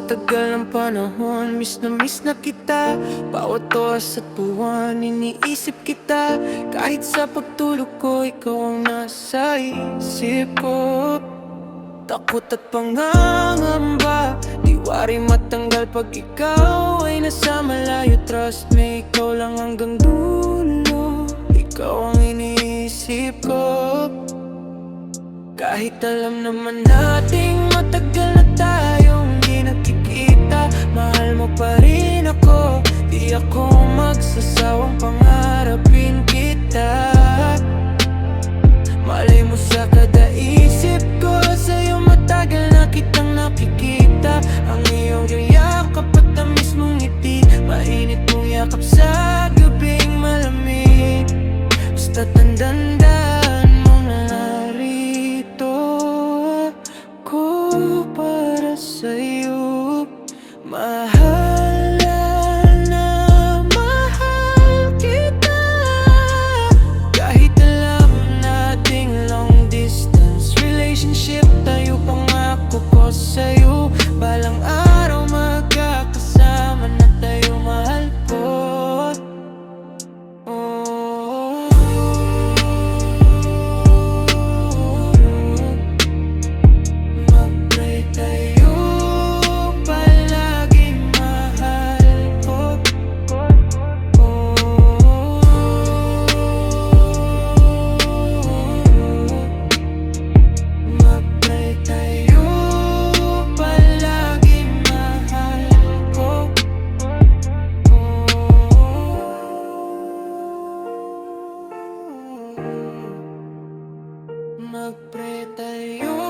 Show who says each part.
Speaker 1: tagal ng panahon, miss na kita. Bawat oras at buwan, iniisip kita. Kahit sa pagtulog ko, ikaw ang nasa isip ko. Takot at pangangamba, di wari matanggal pag ikaw ay nasa malayo. Trust me, ikaw lang hanggang dulo. Ikaw ang iniisip ko. Kahit alam naman nating matagal na tayong di nagkikita, mahal mo pa rin ako. Di ako magsasawang pangarapin kita. Malay mo sa kada isip ko, sa'yo matagal na kitang nakikita. Ang iyong yakap at tamis mong ngiti, mainit mong yakap sa gabing malamig. Basta tandaan mong narito ako para sa'yo. Mahal na mahal kita. Kahit alam nating long distance relationship, tayo pangako ko sa'yo. Balang araw magkakasama na tayo, mahal ko. Mag-pray tayo palagi, mahal ko. Mag-pray tayo palagi, mahal ko. Mag-pray tayo